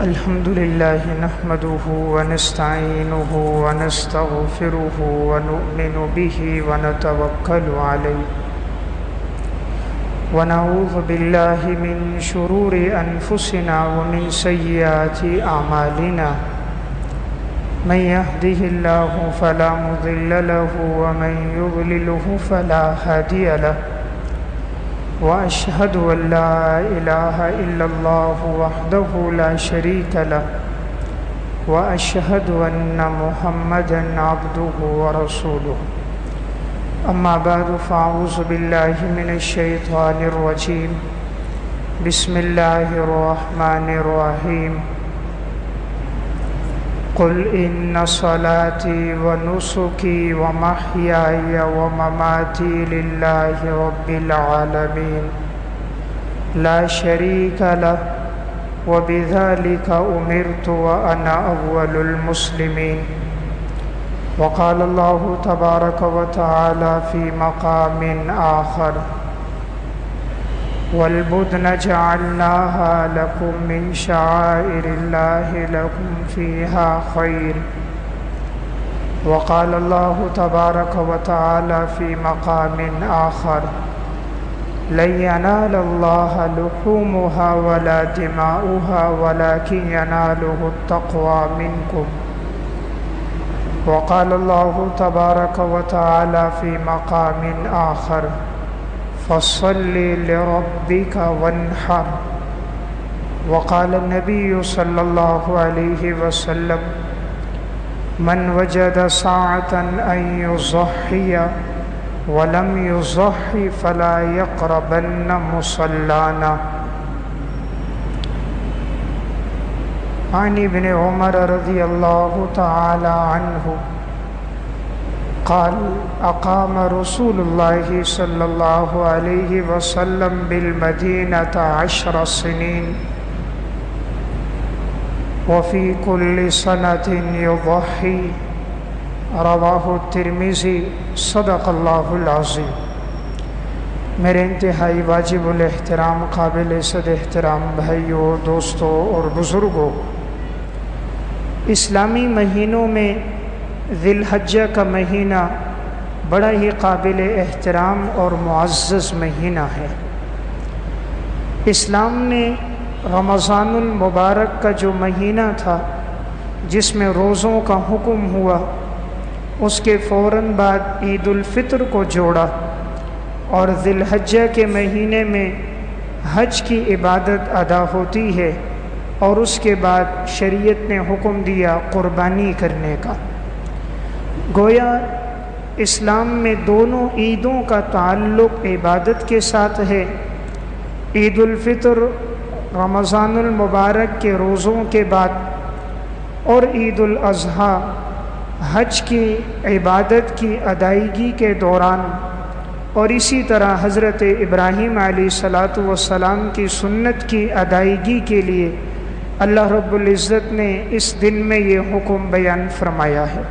الحمد لله نحمده ونستعينه ونستغفره ونؤمن به ونتوكل عليه ونعوذ بالله من شرور أنفسنا ومن سيئات أعمالنا من يهده الله فلا مضل له ومن يضلله فلا هادي له وأشهد أن لا إله إلا الله وحده لا شريك له وأشهد أن محمدًا عبده ورسوله أما بعد فأعوذ بالله من الشيطان الرجيم بسم الله الرحمن الرحيم قل إن صلاتي ونسكي ومحياي ومماتي لله رب العالمين لا شريك له وبذلك أمرت وأنا أول المسلمين وقال الله تبارك وتعالى في مقام آخر والبدن جعلناها لكم من شعائر الله لكم فيها خير وقال الله تبارك وتعالى في مقام آخر لن ينال الله لحومها ولا دماؤها ولكن يناله التقوى منكم وقال الله تبارك وتعالى في مقام آخر فصل لربك وانحر وقال النبي صلى الله عليه وسلم من وجد ساعة أن يضحي ولم يضحي فلا يقربن مصلانا عن ابن عمر رضي الله تعالى عنه قال أقام رسول الله صلى الله عليه وسلم بالمدينة 10 سنين وفي كل سنة يضحي رواہ الترمذی صدق اللہ العظیم۔ میرے انتہائی واجب الاحترام قابل صد احترام بھائیوں، دوستوں اور بزرگوں، اسلامی مہینوں میں ذی الحجہ کا مہینہ بڑا ہی قابل احترام اور معزز مہینہ ہے۔ اسلام نے رمضان المبارک کا جو مہینہ تھا جس میں روزوں کا حکم ہوا، اس کے فوراً بعد عید الفطر کو جوڑا اور ذی الحجہ کے مہینے میں حج کی عبادت ادا ہوتی ہے، اور اس کے بعد شریعت نے حکم دیا قربانی کرنے کا۔ گویا اسلام میں دونوں عیدوں کا تعلق عبادت کے ساتھ ہے۔ عید الفطر رمضان المبارک کے روزوں کے بعد، اور عید الاضحیٰ حج کی عبادت کی ادائیگی کے دوران، اور اسی طرح حضرت ابراہیم علیہ السلام کی سنت کی ادائیگی کے لیے اللہ رب العزت نے اس دن میں یہ حکم بیان فرمایا ہے۔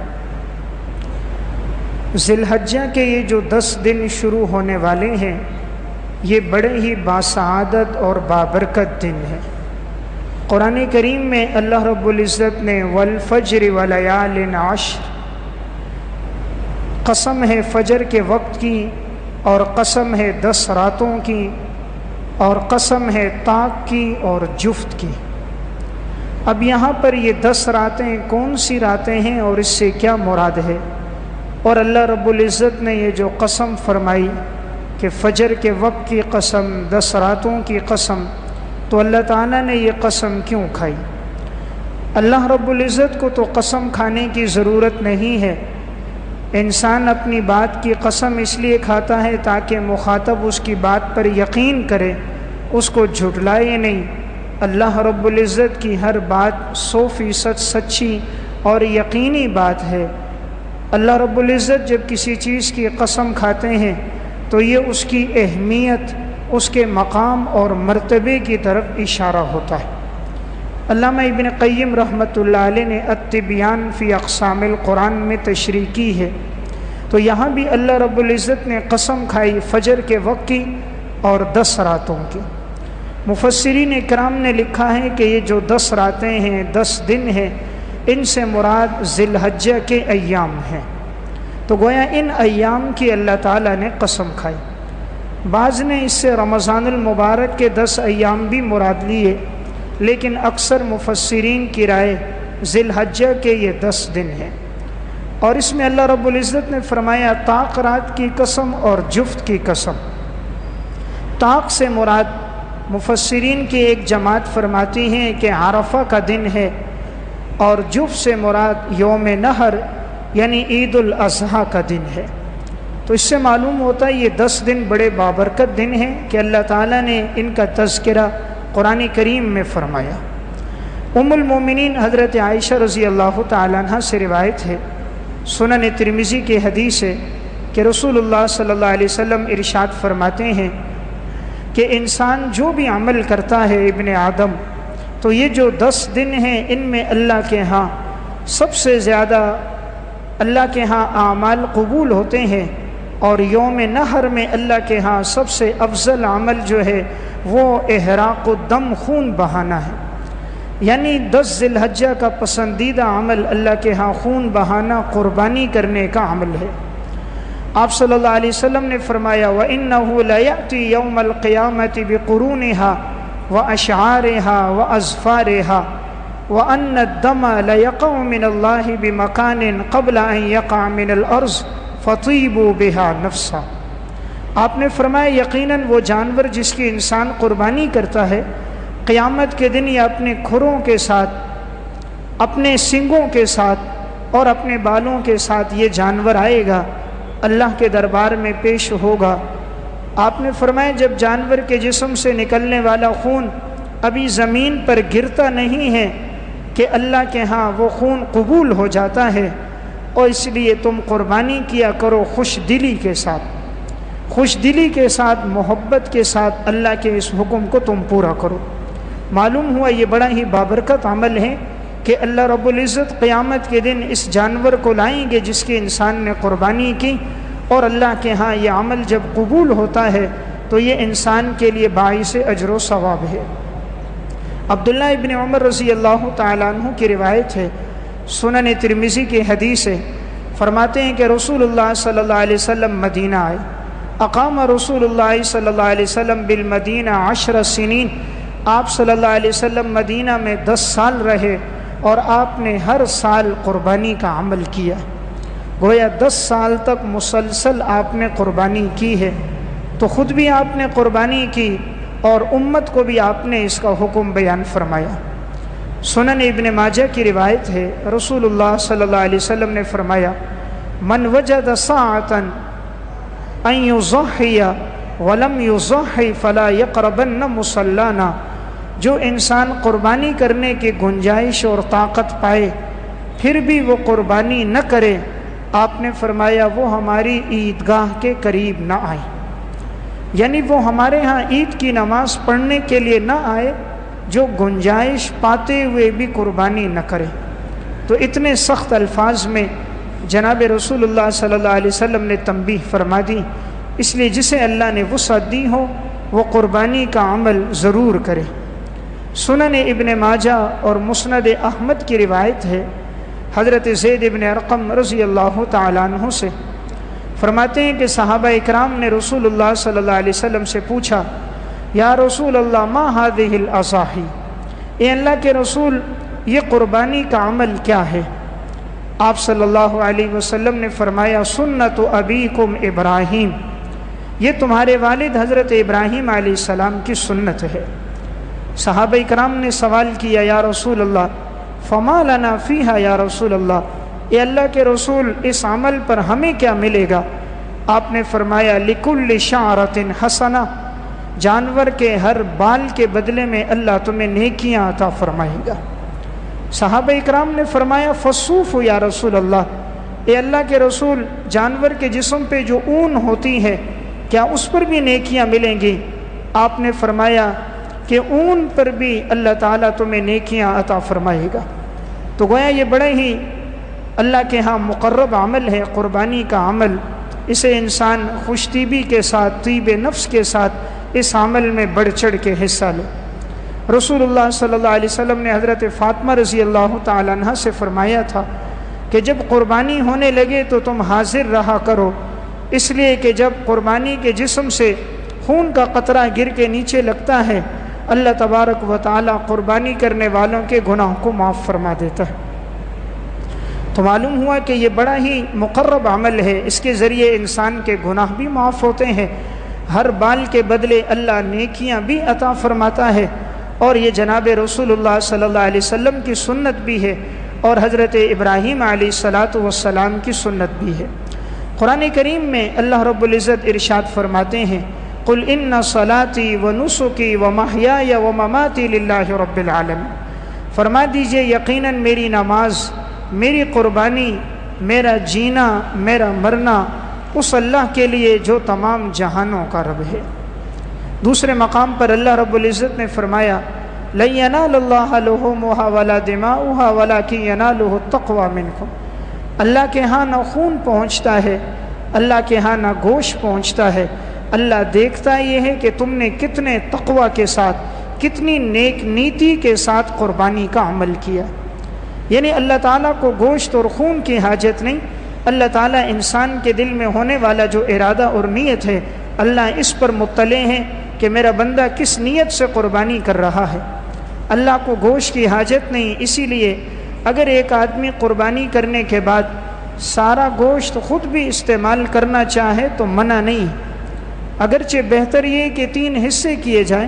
ذی الحجہ کے یہ جو 10 دن شروع ہونے والے ہیں، یہ بڑے ہی باسعادت اور بابرکت دن ہیں۔ قرآن کریم میں اللہ رب العزت نے والفجر ولیال عشر، قسم ہے فجر کے وقت کی، اور قسم ہے 10 راتوں کی، اور قسم ہے طاق کی اور جفت کی۔ اب یہاں پر یہ 10 راتیں کون سی راتیں ہیں اور اس سے کیا مراد ہے؟ اور اللہ رب العزت نے یہ جو قسم فرمائی کہ فجر کے وقت کی قسم، 10 راتوں کی قسم، تو اللہ تعالیٰ نے یہ قسم کیوں کھائی؟ اللہ رب العزت کو تو قسم کھانے کی ضرورت نہیں ہے۔ انسان اپنی بات کی قسم اس لیے کھاتا ہے تاکہ مخاطب اس کی بات پر یقین کرے، اس کو جھٹلائے نہیں۔ اللہ رب العزت کی ہر بات 100% سچی اور یقینی بات ہے۔ اللہ رب العزت جب کسی چیز کی قسم کھاتے ہیں تو یہ اس کی اہمیت، اس کے مقام اور مرتبے کی طرف اشارہ ہوتا ہے۔ علامہ ابن قیم رحمۃ اللہ علیہ نے التبیان فی اقسام القرآن میں تشریح کی ہے، تو یہاں بھی اللہ رب العزت نے قسم کھائی فجر کے وقت کی اور 10 راتوں کی۔ مفسرین کرام نے لکھا ہے کہ یہ جو 10 راتیں ہیں، 10 دن ہیں، ان سے مراد ذی الحجہ کے ایام ہیں۔ تو گویا ان ایام کی اللہ تعالیٰ نے قسم کھائی۔ بعض نے اس سے رمضان المبارک کے 10 ایام بھی مراد لیے، لیکن اکثر مفسرین کی رائے ذی الحجہ کے یہ 10 دن ہیں۔ اور اس میں اللہ رب العزت نے فرمایا طاق رات کی قسم اور جفت کی قسم۔ طاق سے مراد مفسرین کی ایک جماعت فرماتی ہیں کہ عرفہ کا دن ہے، اور جفت سے مراد یوم نحر یعنی عید الاضحیٰ کا دن ہے۔ تو اس سے معلوم ہوتا ہے یہ 10 دن بڑے بابرکت دن ہیں کہ اللہ تعالیٰ نے ان کا تذکرہ قرآن کریم میں فرمایا۔ ام المومنین حضرت عائشہ رضی اللہ تعالیٰ عنہ سے روایت ہے، سنن ترمذی کی حدیث ہے کہ رسول اللہ صلی اللہ علیہ وسلم ارشاد فرماتے ہیں کہ انسان جو بھی عمل کرتا ہے ابن آدم، تو یہ جو 10 دن ہیں ان میں اللہ کے ہاں سب سے زیادہ اللہ کے ہاں اعمال قبول ہوتے ہیں، اور یوم نحر میں اللہ کے ہاں سب سے افضل عمل جو ہے وہ احراق الدم، خون بہانا ہے۔ یعنی 10 ذی الحجہ کا پسندیدہ عمل اللہ کے ہاں خون بہانا، قربانی کرنے کا عمل ہے۔ آپ صلی اللہ علیہ وسلم نے فرمایا وَإِنَّهُ لَيَأْتِي يَوْمَ الْقِيَامَةِ بِقُرُونِهَا وَأَشْعَارِهَا وَأَظْفَارِهَا وَأَنَّ الدَّمَ لَيَقَعُ مِنَ اللَّهِ بِمَكَانٍ قَبْلَ أَن يَقَعَ مِنَ الْأَرْضِ فَطِيبُوا بِهَا نَفْسًا۔ آپ نے فرمایا یقیناً وہ جانور جس کی انسان قربانی کرتا ہے، قیامت کے دن یا اپنے کھروں کے ساتھ، اپنے سنگوں کے ساتھ اور اپنے بالوں کے ساتھ یہ جانور آئے گا، اللہ کے دربار میں پیش ہوگا۔ آپ نے فرمایا جب جانور کے جسم سے نکلنے والا خون ابھی زمین پر گرتا نہیں ہے کہ اللہ کے ہاں وہ خون قبول ہو جاتا ہے، اور اس لیے تم قربانی کیا کرو خوش دلی کے ساتھ، خوش دلی کے ساتھ، محبت کے ساتھ اللہ کے اس حکم کو تم پورا کرو۔ معلوم ہوا یہ بڑا ہی بابرکت عمل ہے کہ اللہ رب العزت قیامت کے دن اس جانور کو لائیں گے جس کی انسان نے قربانی کی، اور اللہ کے ہاں یہ عمل جب قبول ہوتا ہے تو یہ انسان کے لیے باعث اجر و ثواب ہے۔ عبداللہ ابن عمر رضی اللہ تعالیٰ عنہ کی روایت ہے، سنن ترمذی کی حدیث ہے، فرماتے ہیں کہ رسول اللہ صلی اللہ علیہ وسلم مدینہ آئے، اقام رسول اللہ صلی اللہ علیہ وسلم بالمدینہ 10 سنین، آپ صلی اللہ علیہ وسلم مدینہ میں 10 سال رہے، اور آپ نے ہر سال قربانی کا عمل کیا۔ گویا 10 سال تک مسلسل آپ نے قربانی کی ہے، تو خود بھی آپ نے قربانی کی اور امت کو بھی آپ نے اس کا حکم بیان فرمایا۔ سنن ابن ماجہ کی روایت ہے، رسول اللہ صلی اللہ علیہ وسلم نے فرمایا من وجد ساعة ان یضحی ولم یضحی فلا یقربن مصلانا، جو انسان قربانی کرنے کی گنجائش اور طاقت پائے پھر بھی وہ قربانی نہ کرے، آپ نے فرمایا وہ ہماری عیدگاہ کے قریب نہ آئے، یعنی وہ ہمارے ہاں عید کی نماز پڑھنے کے لیے نہ آئے جو گنجائش پاتے ہوئے بھی قربانی نہ کرے۔ تو اتنے سخت الفاظ میں جناب رسول اللہ صلی اللہ علیہ وسلم نے تنبیہ فرما دی، اس لیے جسے اللہ نے وسعت دی ہو وہ قربانی کا عمل ضرور کرے۔ سنن ابن ماجہ اور مسند احمد کی روایت ہے، حضرت زید ابن ارقم رضی اللہ تعالیٰ عنہ سے فرماتے ہیں کہ صحابہ اکرام نے رسول اللہ صلی اللہ علیہ وسلم سے پوچھا یا رسول اللہ ما هذه الاضاحی، اے اللہ کے رسول یہ قربانی کا عمل کیا ہے؟ آپ صلی اللہ علیہ وسلم نے فرمایا سنت ابیکم ابراہیم، یہ تمہارے والد حضرت ابراہیم علیہ السلام کی سنت ہے۔ صحابہ اکرام نے سوال کیا یا رسول اللہ فما لنا فیہا یا رسول اللہ، اے اللہ کے رسول اس عمل پر ہمیں کیا ملے گا؟ آپ نے فرمایا لکل شعرۃ حسنہ، جانور کے ہر بال کے بدلے میں اللہ تمہیں نیکیاں عطا فرمائے گا۔ صحابہ اکرام نے فرمایا فصوف یا رسول اللہ، اے اللہ کے رسول جانور کے جسم پہ جو اون ہوتی ہے کیا اس پر بھی نیکیاں ملیں گی؟ آپ نے فرمایا کہ اون پر بھی اللہ تعالیٰ تمہیں نیکیاں عطا فرمائے گا۔ تو گویا یہ بڑے ہی اللہ کے ہاں مقرب عمل ہے قربانی کا عمل، اسے انسان خوش طیبی کے ساتھ، طیب نفس کے ساتھ اس عمل میں بڑھ چڑھ کے حصہ لو۔ رسول اللہ صلی اللہ علیہ وسلم نے حضرت فاطمہ رضی اللہ تعالیٰ عنہ سے فرمایا تھا کہ جب قربانی ہونے لگے تو تم حاضر رہا کرو، اس لیے کہ جب قربانی کے جسم سے خون کا قطرہ گر کے نیچے لگتا ہے اللہ تبارک و تعالیٰ قربانی کرنے والوں کے گناہ کو معاف فرما دیتا ہے۔ تو معلوم ہوا کہ یہ بڑا ہی مقرب عمل ہے، اس کے ذریعے انسان کے گناہ بھی معاف ہوتے ہیں، ہر بال کے بدلے اللہ نیکیاں بھی عطا فرماتا ہے، اور یہ جناب رسول اللہ صلی اللہ علیہ وسلم کی سنت بھی ہے اور حضرت ابراہیم علیہ الصلاۃ والسلام کی سنت بھی ہے۔ قرآن کریم میں اللہ رب العزت ارشاد فرماتے ہیں قل ان صلاتی و نسکی و محیای و مماتی للہ رب العالمین، فرما دیجئے یقیناً میری نماز، میری قربانی، میرا جینا، میرا مرنا اس اللہ کے لیے جو تمام جہانوں کا رب ہے۔ دوسرے مقام پر اللہ رب العزت نے فرمایا لن ینال اللہ لحومها ولا دماؤها ولکن ینالہ التقوی منکم، اللہ کے ہاں نہ خون پہنچتا ہے، اللہ کے ہاں نہ گوشت پہنچتا ہے، اللہ دیکھتا یہ ہے کہ تم نے کتنے تقوی کے ساتھ، کتنی نیک نیتی کے ساتھ قربانی کا عمل کیا۔ یعنی اللہ تعالیٰ کو گوشت اور خون کی حاجت نہیں، اللہ تعالیٰ انسان کے دل میں ہونے والا جو ارادہ اور نیت ہے اللہ اس پر مطلع ہے کہ میرا بندہ کس نیت سے قربانی کر رہا ہے۔ اللہ کو گوشت کی حاجت نہیں، اسی لیے اگر ایک آدمی قربانی کرنے کے بعد سارا گوشت خود بھی استعمال کرنا چاہے تو منع نہیں، اگرچہ بہتر یہ کہ 3 حصے کیے جائیں،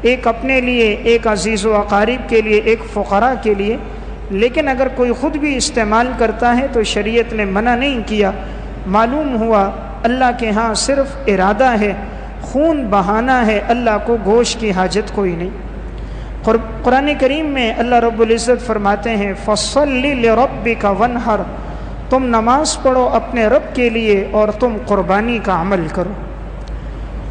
ایک اپنے لیے، ایک عزیز و اقارب کے لیے، ایک فقراء کے لیے، لیکن اگر کوئی خود بھی استعمال کرتا ہے تو شریعت نے منع نہیں کیا۔ معلوم ہوا اللہ کے ہاں صرف ارادہ ہے، خون بہانا ہے، اللہ کو گوشت کی حاجت کوئی نہیں۔ قرآن کریم میں اللہ رب العزت فرماتے ہیں فَصَلِّ لِرَبِّكَ وَانْحَرْ، تم نماز پڑھو اپنے رب کے لیے اور تم قربانی کا عمل کرو۔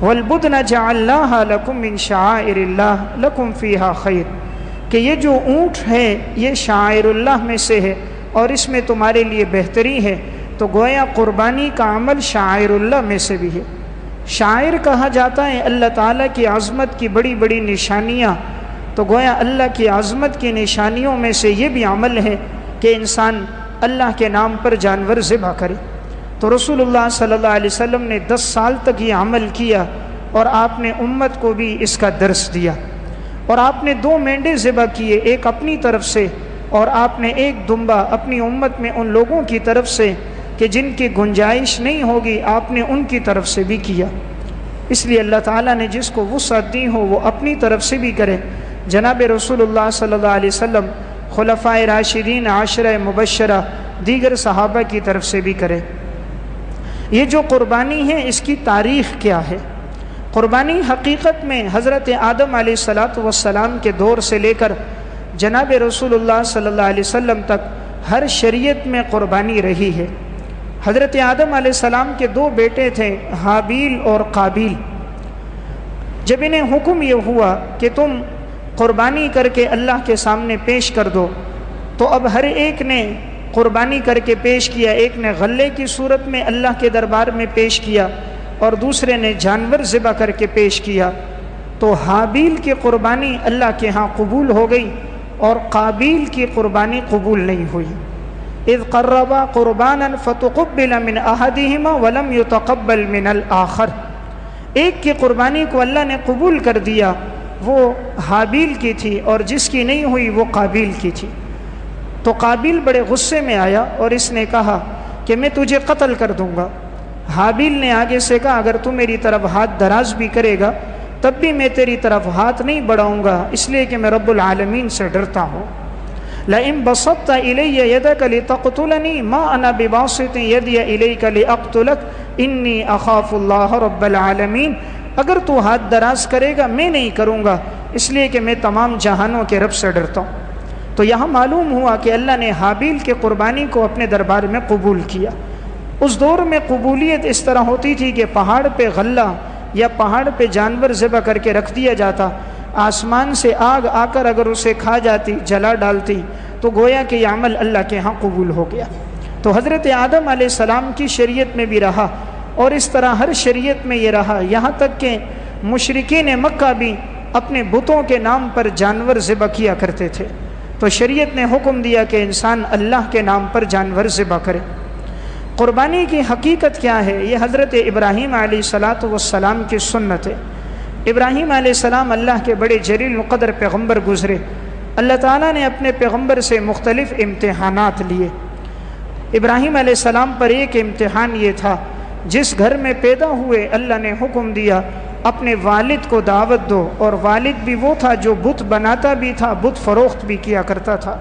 وَالْبُدْنَ جَعَلْنَاهَا لَكُم مِّن شَعَائِرِ اللَّهِ لَكُمْ فِيهَا خَيْرٌ، کہ یہ جو اونٹ ہے یہ شعائر اللہ میں سے ہے اور اس میں تمہارے لیے بہتری ہے۔ تو گویا قربانی کا عمل شعائر اللہ میں سے بھی ہے۔ شاعر کہا جاتا ہے اللہ تعالیٰ کی عظمت کی بڑی بڑی نشانیاں، تو گویا اللہ کی عظمت کی نشانیوں میں سے یہ بھی عمل ہے کہ انسان اللہ کے نام پر جانور ذبح کرے۔ تو رسول اللہ صلی اللہ علیہ وسلم نے 10 سال تک یہ عمل کیا اور آپ نے امت کو بھی اس کا درس دیا، اور آپ نے 2 مینڈے ذبح کیے، ایک اپنی طرف سے اور آپ نے ایک دمبا اپنی امت میں ان لوگوں کی طرف سے کہ جن کی گنجائش نہیں ہوگی آپ نے ان کی طرف سے بھی کیا۔ اس لیے اللہ تعالیٰ نے جس کو وسعت دی ہو وہ اپنی طرف سے بھی کرے۔ جناب رسول اللہ صلی اللہ علیہ وسلم، خلفائے راشدین، عاشرہ مبشرہ، دیگر صحابہ کی طرف سے بھی کرے۔ یہ جو قربانی ہے اس کی تاریخ کیا ہے؟ قربانی حقیقت میں حضرت آدم علیہ السلام کے دور سے لے کر جناب رسول اللہ صلی اللہ علیہ وسلم تک ہر شریعت میں قربانی رہی ہے۔ حضرت آدم علیہ السلام کے 2 بیٹے تھے، حابیل اور قابیل۔ جب انہیں حکم یہ ہوا کہ تم قربانی کر کے اللہ کے سامنے پیش کر دو، تو اب ہر ایک نے قربانی کر کے پیش کیا۔ ایک نے غلے کی صورت میں اللہ کے دربار میں پیش کیا اور دوسرے نے جانور ذبح کر کے پیش کیا۔ تو حابیل کی قربانی اللہ کے ہاں قبول ہو گئی اور قابیل کی قربانی قبول نہیں ہوئی۔ اذ قربا قربانا فتقبل من احدهما ولم يتقبل من الاخر، ایک کی قربانی کو اللہ نے قبول کر دیا، وہ حابیل کی تھی، اور جس کی نہیں ہوئی وہ قابیل کی تھی۔ تو قابیل بڑے غصے میں آیا اور اس نے کہا کہ میں تجھے قتل کر دوں گا۔ حابیل نے آگے سے کہا اگر تو میری طرف ہاتھ دراز بھی کرے گا تب بھی میں تیری طرف ہاتھ نہیں بڑھاؤں گا، اس لیے کہ میں رب العالمین سے ڈرتا ہوں۔ لئن بسطت الی یدک لتقتلنی ما انا بباسط یدی الیک لاقتلک انی اخاف اللہ رب العالمین، اگر تو ہاتھ دراز کرے گا میں نہیں کروں گا، اس لیے کہ میں تمام جہانوں کے رب سے ڈرتا ہوں۔ تو یہاں معلوم ہوا کہ اللہ نے حابیل کے قربانی کو اپنے دربار میں قبول کیا۔ اس دور میں قبولیت اس طرح ہوتی تھی کہ پہاڑ پہ غلہ یا پہاڑ پہ جانور ذبح کر کے رکھ دیا جاتا، آسمان سے آگ آ کر اگر اسے کھا جاتی، جلا ڈالتی، تو گویا کہ یہ عمل اللہ کے ہاں قبول ہو گیا۔ تو حضرت آدم علیہ السلام کی شریعت میں بھی رہا اور اس طرح ہر شریعت میں یہ رہا، یہاں تک کہ مشرکین مکہ بھی اپنے بتوں کے نام پر جانور ذبح کیا کرتے تھے، تو شریعت نے حکم دیا کہ انسان اللہ کے نام پر جانور ذبح کرے۔ قربانی کی حقیقت کیا ہے؟ یہ حضرت ابراہیم علیہ السلام کی سنت ہے۔ ابراہیم علیہ السلام اللہ کے بڑے جلیل القدر پیغمبر گزرے۔ اللہ تعالیٰ نے اپنے پیغمبر سے مختلف امتحانات لیے۔ ابراہیم علیہ السلام پر ایک امتحان یہ تھا، جس گھر میں پیدا ہوئے اللہ نے حکم دیا اپنے والد کو دعوت دو، اور والد بھی وہ تھا جو بت بناتا بھی تھا، بت فروخت بھی کیا کرتا تھا۔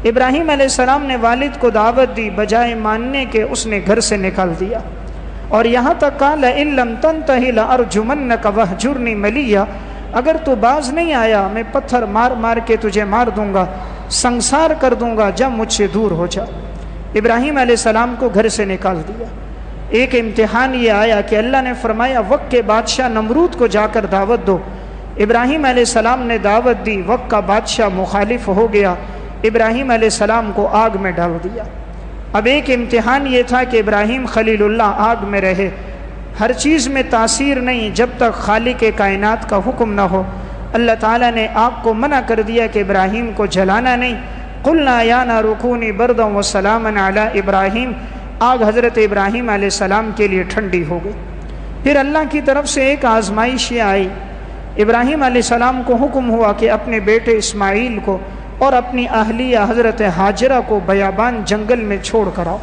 ابراہیم علیہ السلام نے والد کو دعوت دی، بجائے ماننے کے اس نے گھر سے نکال دیا، اور یہاں تک کہا لئن لم تنتہی لأرجمنک وہجرنی ملیہ، اگر تو باز نہیں آیا میں پتھر مار مار کے تجھے مار دوں گا، سنسار کر دوں گا، جب مجھ سے دور ہو جا۔ ابراہیم علیہ السلام کو گھر سے نکال دیا۔ ایک امتحان یہ آیا کہ اللہ نے فرمایا وقت کے بادشاہ نمرود کو جا کر دعوت دو۔ ابراہیم علیہ السلام نے دعوت دی، وقت کا بادشاہ مخالف ہو گیا، ابراہیم علیہ السلام کو آگ میں ڈال دیا۔ اب ایک امتحان یہ تھا کہ ابراہیم خلیل اللہ آگ میں رہے، ہر چیز میں تاثیر نہیں جب تک خالق کائنات کا حکم نہ ہو۔ اللہ تعالیٰ نے آگ کو منع کر دیا کہ ابراہیم کو جلانا نہیں۔ قلنا یا نار کونی بردا وسلاما علی ابراہیم، آگ حضرت ابراہیم علیہ السلام کے لیے ٹھنڈی ہو گئی۔ پھر اللہ کی طرف سے ایک آزمائش یہ آئی، ابراہیم علیہ السلام کو حکم ہوا کہ اپنے بیٹے اسماعیل کو اور اپنی اہلیہ حضرت ہاجرہ کو بیابان جنگل میں چھوڑ کر آؤ،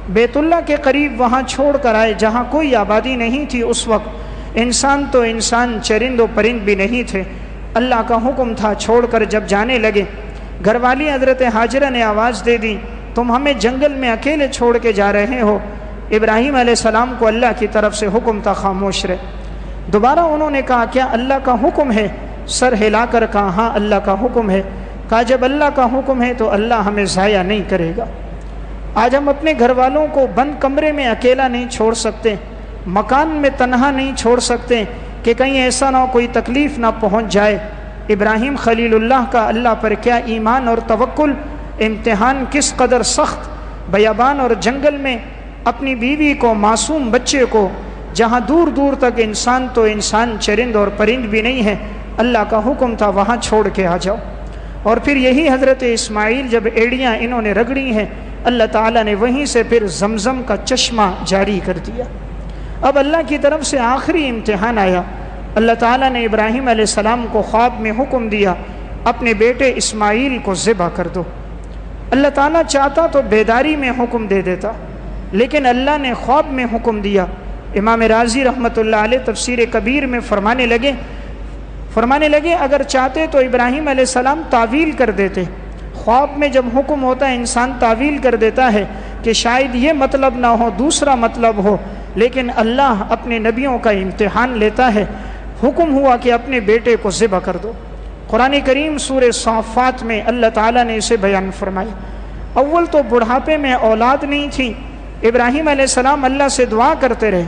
بیت اللہ کے قریب وہاں چھوڑ کر آئے جہاں کوئی آبادی نہیں تھی۔ اس وقت انسان تو انسان، چرند و پرند بھی نہیں تھے۔ اللہ کا حکم تھا، چھوڑ کر جب جانے لگے، گھر والی حضرت ہاجرہ نے آواز دے دی تم ہمیں جنگل میں اکیلے چھوڑ کے جا رہے ہو۔ ابراہیم علیہ السلام کو اللہ کی طرف سے حکم تھا خاموش رہے۔ دوبارہ انہوں نے کہا کیا اللہ کا حکم ہے؟ سر ہلا کر کہا ہاں اللہ کا حکم ہے۔ کہا جب اللہ کا حکم ہے تو اللہ ہمیں ضائع نہیں کرے گا۔ آج ہم اپنے گھر والوں کو بند کمرے میں اکیلا نہیں چھوڑ سکتے، مکان میں تنہا نہیں چھوڑ سکتے کہ کہیں ایسا نہ ہو کوئی تکلیف نہ پہنچ جائے۔ ابراہیم خلیل اللہ کا اللہ پر کیا ایمان اور توکل، امتحان کس قدر سخت، بیابان اور جنگل میں اپنی بیوی کو، معصوم بچے کو، جہاں دور دور تک انسان تو انسان، چرند اور پرند بھی نہیں ہے، اللہ کا حکم تھا وہاں چھوڑ کے آ جاؤ۔ اور پھر یہی حضرت اسماعیل جب ایڑیاں انہوں نے رگڑی ہیں، اللہ تعالیٰ نے وہیں سے پھر زمزم کا چشمہ جاری کر دیا۔ اب اللہ کی طرف سے آخری امتحان آیا، اللہ تعالیٰ نے ابراہیم علیہ السلام کو خواب میں حکم دیا اپنے بیٹے اسماعیل کو ذبح کر دو۔ اللہ تعالیٰ چاہتا تو بیداری میں حکم دے دیتا، لیکن اللہ نے خواب میں حکم دیا۔ امام رازی رحمۃ اللہ علیہ تفسیر کبیر میں فرمانے لگے اگر چاہتے تو ابراہیم علیہ السلام تعویل کر دیتے۔ خواب میں جب حکم ہوتا ہے انسان تعویل کر دیتا ہے کہ شاید یہ مطلب نہ ہو، دوسرا مطلب ہو، لیکن اللہ اپنے نبیوں کا امتحان لیتا ہے۔ حکم ہوا کہ اپنے بیٹے کو ذبح کر دو۔ قرآن کریم سورہ صافات میں اللہ تعالیٰ نے اسے بیان فرمایا۔ اول تو بڑھاپے میں اولاد نہیں تھی، ابراہیم علیہ السلام اللہ سے دعا کرتے رہے،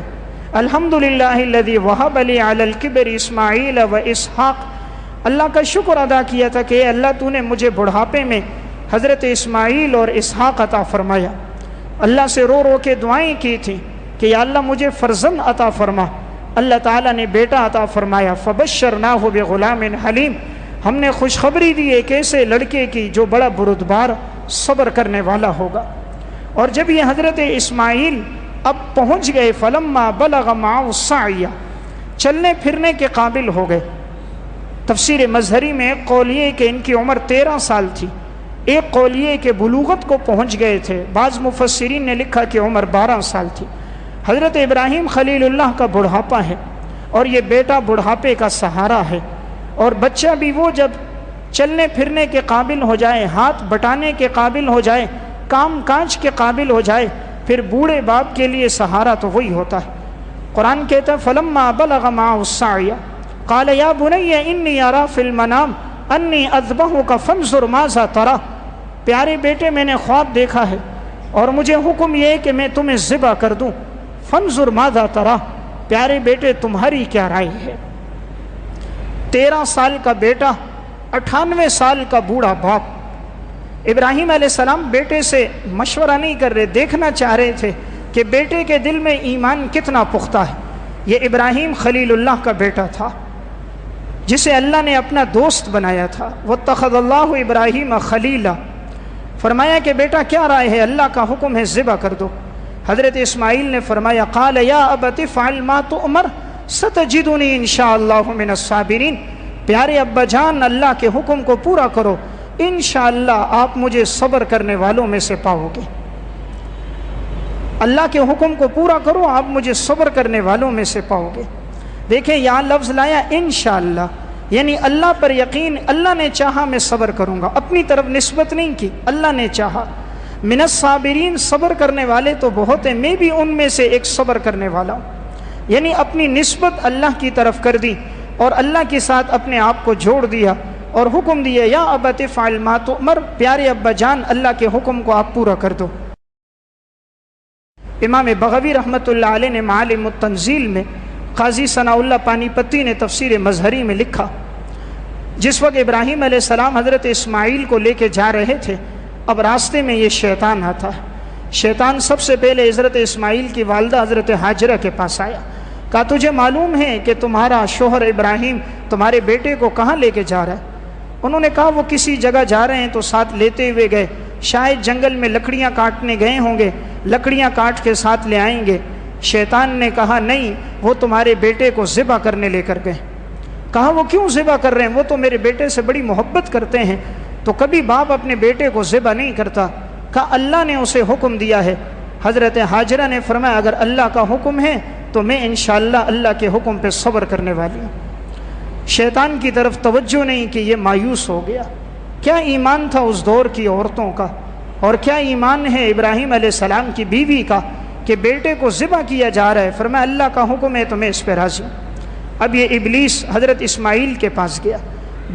الحمدللہ الذی وہب لی علی الکبر اسماعیل و اسحاق۔ اللہ کا شکر ادا کیا تھا کہ اے اللہ تو نے مجھے بڑھاپے میں حضرت اسماعیل اور اسحاق عطا فرمایا۔ اللہ سے رو رو کے دعائیں کی تھی کہ یا اللہ مجھے فرزند عطا فرما۔ اللہ تعالیٰ نے بیٹا عطا فرمایا، فبشرناہ بغلام حلیم، ہم نے خوشخبری دی ایک ایسے لڑکے کی جو بڑا بردبار، صبر کرنے والا ہوگا۔ اور جب یہ حضرت اسماعیل اب پہنچ گئے، فلما بلغ معہ السعی، چلنے پھرنے کے قابل ہو گئے۔ تفسیر مظہری میں ایک قول یہ کہ ان کی عمر 13 سال تھی، ایک قول یہ کہ بلوغت کو پہنچ گئے تھے، بعض مفسرین نے لکھا کہ عمر 12 سال تھی۔ حضرت ابراہیم خلیل اللہ کا بڑھاپا ہے، اور یہ بیٹا بڑھاپے کا سہارا ہے، اور بچہ بھی وہ جب چلنے پھرنے کے قابل ہو جائے، ہاتھ بٹانے کے قابل ہو جائے، کام کاج کے قابل ہو جائے، پھر بوڑھے باپ کے لیے سہارا تو وہی ہوتا ہے۔ قرآن کہتا ہے فلما بلغ معہ السعی قال یا بنی انی اری فی المنام انی اذبحک فانظر ماذا تری، پیارے بیٹے میں نے خواب دیکھا ہے اور مجھے حکم یہ ہے کہ میں تمہیں ذبح کر دوں، فانظر ماذا تری، پیارے بیٹے تمہاری کیا رائے ہے۔ 13 سال کا بیٹا، 98 سال کا بوڑھا باپ۔ ابراہیم علیہ السلام بیٹے سے مشورہ نہیں کر رہے، دیکھنا چاہ رہے تھے کہ بیٹے کے دل میں ایمان کتنا پختہ ہے۔ یہ ابراہیم خلیل اللہ کا بیٹا تھا جسے اللہ نے اپنا دوست بنایا تھا۔ واتخذ اللہ ابراہیم خلیلا، فرمایا کہ بیٹا کیا رائے ہے، اللہ کا حکم ہے ذبح کر دو۔ حضرت اسماعیل نے فرمایا قال یا ابت افعل ما تؤمر ستجدنی انشاءاللہ من الصابرین، پیارے ابا جان اللہ کے حکم کو پورا کرو، انشاءاللہ آپ مجھے صبر کرنے والوں میں سے پاؤ گے۔ اللہ کے حکم کو پورا کرو، آپ مجھے صبر کرنے والوں میں سے پاؤ گے۔ دیکھیں یہاں لفظ لایا انشاءاللہ، یعنی اللہ پر یقین، اللہ نے چاہا میں صبر کروں گا، اپنی طرف نسبت نہیں کی، اللہ نے چاہا۔ من الصابرین، صبر کرنے والے تو بہت ہیں، میں بھی ان میں سے ایک صبر کرنے والا ہوں، یعنی اپنی نسبت اللہ کی طرف کر دی اور اللہ کے ساتھ اپنے آپ کو جوڑ دیا اور حکم دیا یا ابت افعل ما تؤمر، پیارے ابا جان اللہ کے حکم کو آپ پورا کر دو۔ امام بغوی رحمۃ اللہ علیہ نے معالم التنزیل میں، قاضی ثناء اللہ پانی پتی نے تفسیر مظہری میں لکھا، جس وقت ابراہیم علیہ السلام حضرت اسماعیل کو لے کے جا رہے تھے، اب راستے میں یہ شیطان آتا ہے۔ شیطان سب سے پہلے حضرت اسماعیل کی والدہ حضرت حاجرہ کے پاس آیا، کہا تجھے معلوم ہے کہ تمہارا شوہر ابراہیم تمہارے بیٹے کو کہاں لے کے جا رہا ہے؟ انہوں نے کہا وہ کسی جگہ جا رہے ہیں، تو ساتھ لیتے ہوئے گئے، شاید جنگل میں لکڑیاں کاٹنے گئے ہوں گے، لکڑیاں کاٹ کے ساتھ لے آئیں گے۔ شیطان نے کہا نہیں، وہ تمہارے بیٹے کو ذبح کرنے لے کر گئے۔ کہا وہ کیوں ذبح کر رہے ہیں؟ وہ تو میرے بیٹے سے بڑی محبت کرتے ہیں، تو کبھی باپ اپنے بیٹے کو ذبح نہیں کرتا۔ کہا اللہ نے اسے حکم دیا ہے۔ حضرت حاجرہ نے فرمایا اگر اللہ کا حکم ہے تو میں انشاءاللہ اللہ کے حکم پہ صبر کرنے والی ہوں۔ شیطان کی طرف توجہ نہیں کہ یہ مایوس ہو گیا۔ کیا ایمان تھا اس دور کی عورتوں کا، اور کیا ایمان ہے ابراہیم علیہ السلام کی بیوی کا کہ بیٹے کو ذبح کیا جا رہا ہے۔ فرمایا اللہ کا حکم ہے تو میں اس پہ راضی ہوں۔ اب یہ ابلیس حضرت اسماعیل کے پاس گیا،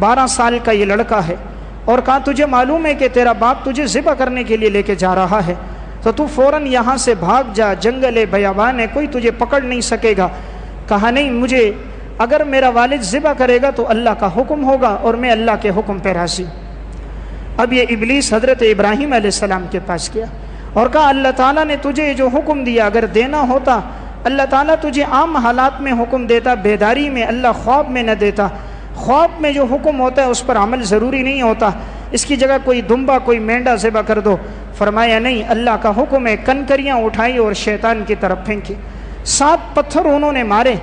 12 سال کا یہ لڑکا ہے، اور کہا تجھے معلوم ہے کہ تیرا باپ تجھے ذبح کرنے کے لیے لے کے جا رہا ہے، تو فوراً یہاں سے بھاگ جا، جنگل ہے، بیابان ہے، کوئی تجھے پکڑ نہیں سکے گا۔ کہا نہیں، مجھے اگر میرا والد ذبح کرے گا تو اللہ کا حکم ہوگا اور میں اللہ کے حکم پہ راضی۔ اب یہ ابلیس حضرت ابراہیم علیہ السلام کے پاس گیا اور کہا اللہ تعالیٰ نے تجھے جو حکم دیا اگر دینا ہوتا، اللہ تعالیٰ تجھے عام حالات میں حکم دیتا، بیداری میں، اللہ خواب میں نہ دیتا۔ خواب میں جو حکم ہوتا ہے اس پر عمل ضروری نہیں ہوتا، اس کی جگہ کوئی دمبا، کوئی مینڈا ذبح کر دو۔ فرمایا نہیں، اللہ کا حکم ہے۔ کنکریاں اٹھائی اور شیطان کی طرف پھینکی، 7 پتھر انہوں نے مارے،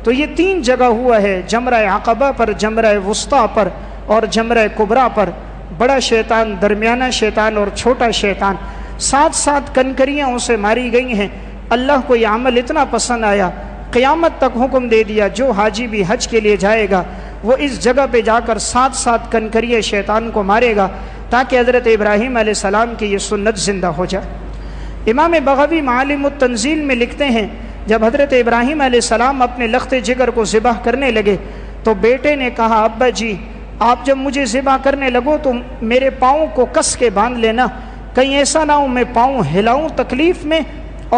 تو یہ 3 جگہ ہوا ہے، جمرہ عقبہ پر، جمرہ وسطیٰ پر اور جمرہ کبریٰ پر۔ بڑا شیطان، درمیانہ شیطان اور چھوٹا شیطان، 7 کنکریاں اسے ماری گئی ہیں۔ اللہ کو یہ عمل اتنا پسند آیا، قیامت تک حکم دے دیا جو حاجی بھی حج کے لیے جائے گا وہ اس جگہ پہ جا کر 7 کنکریے شیطان کو مارے گا، تاکہ حضرت ابراہیم علیہ السلام کی یہ سنت زندہ ہو جائے۔ امام بغوی معالم التنزیل میں لکھتے ہیں جب حضرت ابراہیم علیہ السلام اپنے لخت جگر کو ذبح کرنے لگے تو بیٹے نے کہا ابا جی آپ جب مجھے ذبح کرنے لگو تو میرے پاؤں کو کس کے باندھ لینا، کہیں ایسا نہ ہو میں پاؤں ہلاؤں تکلیف میں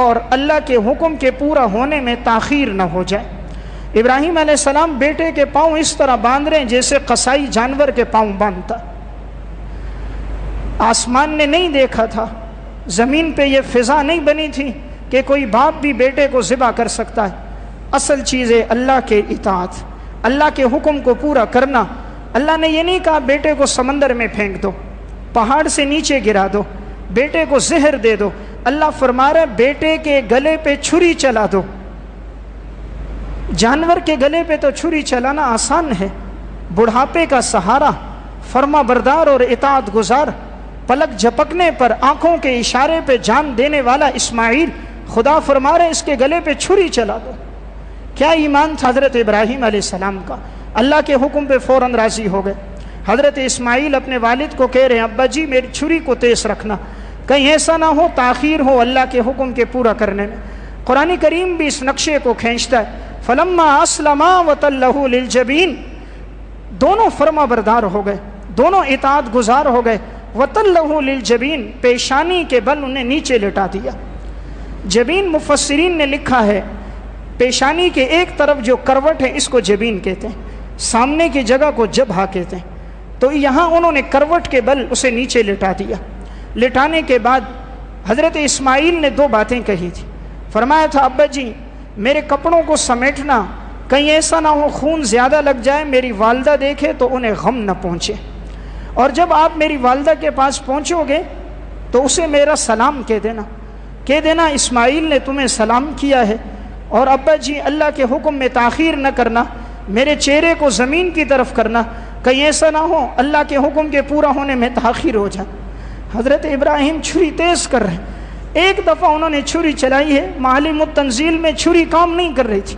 اور اللہ کے حکم کے پورا ہونے میں تاخیر نہ ہو جائے۔ ابراہیم علیہ السلام بیٹے کے پاؤں اس طرح باندھ رہے ہیں جیسے قصائی جانور کے پاؤں باندھتا۔ آسمان نے نہیں دیکھا تھا، زمین پہ یہ فضا نہیں بنی تھی کہ کوئی باپ بھی بیٹے کو ذبح کر سکتا ہے۔ اصل چیز ہے اللہ کے اطاعت، اللہ کے حکم کو پورا کرنا۔ اللہ نے یہ نہیں کہا بیٹے کو سمندر میں پھینک دو، پہاڑ سے نیچے گرا دو، بیٹے کو زہر دے دو۔ اللہ فرما رہا ہے بیٹے کے گلے پہ چھری چلا دو۔ جانور کے گلے پہ تو چھری چلانا آسان ہے، بڑھاپے کا سہارا، فرما بردار اور اطاعت گزار، پلک جھپکنے پر آنکھوں کے اشارے پہ جان دینے والا اسماعیل، خدا فرما رہے اس کے گلے پہ چھری چلا دو۔ کیا ایمان تھا حضرت ابراہیم علیہ السلام کا، اللہ کے حکم پہ فوراً راضی ہو گئے۔ حضرت اسماعیل اپنے والد کو کہہ رہے ہیں ابا جی میری چھری کو تیز رکھنا، کہیں ایسا نہ ہو تاخیر ہو اللہ کے حکم کے پورا کرنے میں۔ قرآن کریم بھی اس نقشے کو کھینچتا ہے، فلما اسلما وتلہ للجبین، دونوں فرما بردار ہو گئے، دونوں اطاعت گزار ہو گئے۔ وتلہ للجبین، پیشانی کے بل انہیں نیچے لٹا دیا۔ جبین مفسرین نے لکھا ہے پیشانی کے ایک طرف جو کروٹ ہے اس کو جبین کہتے ہیں، سامنے کی جگہ کو جبہہ کہتے ہیں۔ تو یہاں انہوں نے کروٹ کے بل اسے نیچے لٹا دیا۔ لٹانے کے بعد حضرت اسماعیل نے 2 باتیں کہی تھی۔ فرمایا تھا ابا جی میرے کپڑوں کو سمیٹنا، کہیں ایسا نہ ہو خون زیادہ لگ جائے، میری والدہ دیکھے تو انہیں غم نہ پہنچے، اور جب آپ میری والدہ کے پاس پہنچو گے تو اسے میرا سلام کہہ دینا اسماعیل نے تمہیں سلام کیا ہے، اور ابا جی اللہ کے حکم میں تاخیر نہ کرنا، میرے چہرے کو زمین کی طرف کرنا، کہیں ایسا نہ ہو اللہ کے حکم کے پورا ہونے میں تاخیر ہو جائے۔ حضرت ابراہیم چھری تیز کر رہے ہیں، ایک دفعہ انہوں نے چھری چلائی ہے، معالم التنزیل میں چھری کام نہیں کر رہی تھی،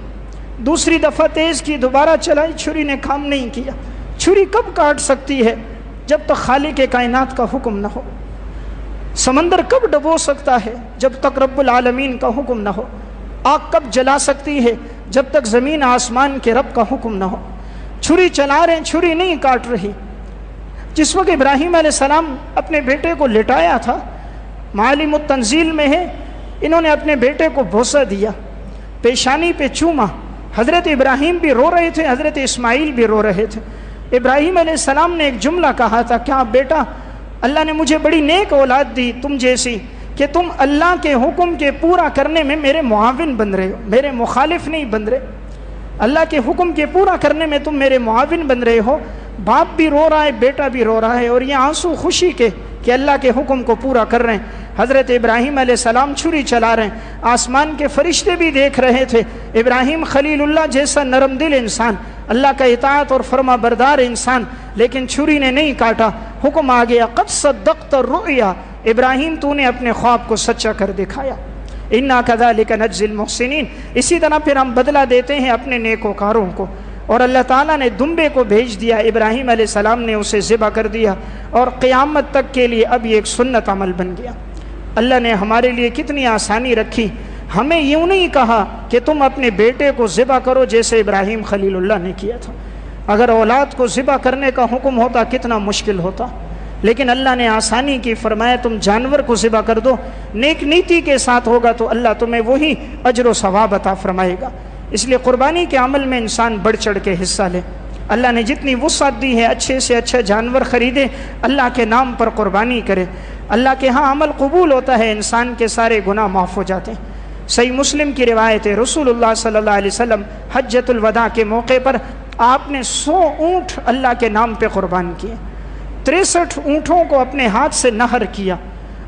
دوسری دفعہ تیز کی، دوبارہ چلائی، چھری نے کام نہیں کیا۔ چھری کب کاٹ سکتی ہے؟ جب تک خالق کائنات کا حکم نہ ہو۔ سمندر کب ڈبو سکتا ہے؟ جب تک رب العالمین کا حکم نہ ہو۔ آگ کب جلا سکتی ہے؟ جب تک زمین آسمان کے رب کا حکم نہ ہو۔ چھری چلا رہے ہیں، چھری نہیں کاٹ رہی۔ جس وقت ابراہیم علیہ السلام اپنے بیٹے کو لٹایا تھا، معالم التنزیل میں ہے، انہوں نے اپنے بیٹے کو بوسہ دیا، پیشانی پہ چوما۔ حضرت ابراہیم بھی رو رہے تھے، حضرت اسماعیل بھی رو رہے تھے۔ ابراہیم علیہ السلام نے ایک جملہ کہا تھا، کیا بیٹا اللہ نے مجھے بڑی نیک اولاد دی تم جیسی کہ تم اللہ کے حکم کے پورا کرنے میں میرے معاون بن رہے ہو، میرے مخالف نہیں بن رہے۔ اللہ کے حکم کے پورا کرنے میں تم میرے معاون بن رہے ہو۔ باپ بھی رو رہا ہے، بیٹا بھی رو رہا ہے، اور یہ آنسو خوشی کے کہ اللہ کے حکم کو پورا کر رہے ہیں۔ حضرت ابراہیم علیہ السلام چھری چلا رہے ہیں، آسمان کے فرشتے بھی دیکھ رہے تھے۔ ابراہیم خلیل اللہ جیسا نرم دل انسان، اللہ کا اطاعت اور فرما بردار انسان، لیکن چھری نے نہیں کاٹا۔ حکم آ گیا، قد صدقت الرؤیا، ابراہیم تو نے اپنے خواب کو سچا کر دکھایا۔ انا کذالک نجزی المحسنین، اسی طرح پھر ہم بدلہ دیتے ہیں اپنے نیکوکاروں کو۔ اور اللہ تعالیٰ نے دمبے کو بھیج دیا، ابراہیم علیہ السلام نے اسے ذبح کر دیا، اور قیامت تک کے لیے اب یہ ایک سنت عمل بن گیا۔ اللہ نے ہمارے لیے کتنی آسانی رکھی، ہمیں یوں نہیں کہا کہ تم اپنے بیٹے کو ذبح کرو جیسے ابراہیم خلیل اللہ نے کیا تھا۔ اگر اولاد کو ذبح کرنے کا حکم ہوتا کتنا مشکل ہوتا، لیکن اللہ نے آسانی کی، فرمایا تم جانور کو ذبح کر دو، نیک نیتی کے ساتھ ہوگا تو اللہ تمہیں وہی اجر و ثواب عطا فرمائے گا۔ اس لیے قربانی کے عمل میں انسان بڑھ چڑھ کے حصہ لے۔ اللہ نے جتنی وسعت دی ہے، اچھے سے اچھا جانور خریدے، اللہ کے نام پر قربانی کرے۔ اللہ کے ہاں عمل قبول ہوتا ہے، انسان کے سارے گناہ معاف ہو جاتے ہیں۔ صحیح مسلم کی روایت ہے، رسول اللہ صلی اللہ علیہ وسلم حجۃ الوداع کے موقع پر آپ نے 100 اونٹ اللہ کے نام پہ قربان کیے، 63 اونٹوں کو اپنے ہاتھ سے نہر کیا،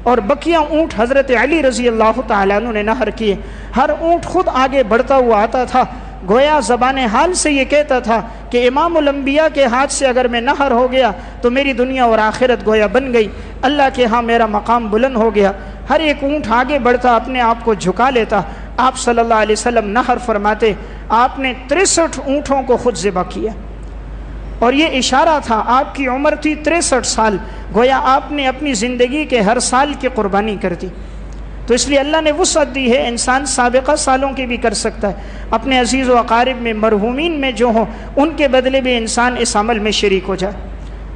اور بقیہ اونٹ حضرت علی رضی اللہ تعالیٰ عنہ نے نہر کیے۔ ہر اونٹ خود آگے بڑھتا ہوا آتا تھا، گویا زبان حال سے یہ کہتا تھا کہ امام الانبیاء کے ہاتھ سے اگر میں نہر ہو گیا تو میری دنیا اور آخرت گویا بن گئی، اللہ کے ہاں میرا مقام بلند ہو گیا۔ ہر ایک اونٹ آگے بڑھتا، اپنے آپ کو جھکا لیتا، آپ صلی اللہ علیہ وسلم نہر فرماتے۔ آپ نے 63 اونٹوں کو خود ذبح کیا، اور یہ اشارہ تھا، آپ کی عمر تھی 63 سال، گویا آپ نے اپنی زندگی کے ہر سال کی قربانی کر دی۔ تو اس لیے اللہ نے وسعت دی ہے، انسان سابقہ سالوں کی بھی کر سکتا ہے۔ اپنے عزیز و اقارب میں، مرحومین میں جو ہوں، ان کے بدلے بھی انسان اس عمل میں شریک ہو جائے۔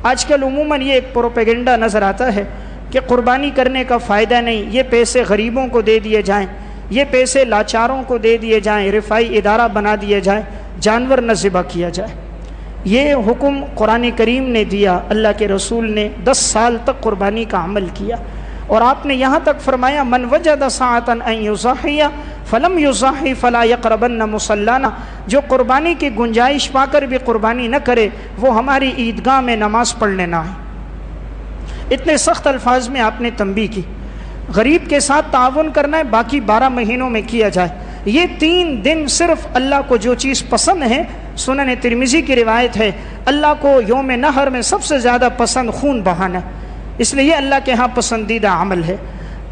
آج کل عموماً یہ ایک پروپیگنڈا نظر آتا ہے کہ قربانی کرنے کا فائدہ نہیں، یہ پیسے غریبوں کو دے دیے جائیں، یہ پیسے لاچاروں کو دے دیے جائیں، رفاعی ادارہ بنا دیے جائیں، جانور نہ ذبح کیا جائے۔ یہ حکم قرآن کریم نے دیا، اللہ کے رسول نے 10 سال تک قربانی کا عمل کیا، اور آپ نے یہاں تک فرمایا من وجد ساعۃ ان یضحی فلم یضحی فلا یقربن مصلانا، جو قربانی کی گنجائش پا کر بھی قربانی نہ کرے وہ ہماری عیدگاہ میں نماز پڑھنے نہ آئے۔ اتنے سخت الفاظ میں آپ نے تنبیہ کی۔ غریب کے ساتھ تعاون کرنا ہے، باقی 12 مہینوں میں کیا جائے۔ یہ 3 دن صرف اللہ کو جو چیز پسند ہے، سنن ترمذی کی روایت ہے، اللہ کو یوم نحر میں سب سے زیادہ پسند خون بہانا، اس لیے یہ اللہ کے ہاں پسندیدہ عمل ہے۔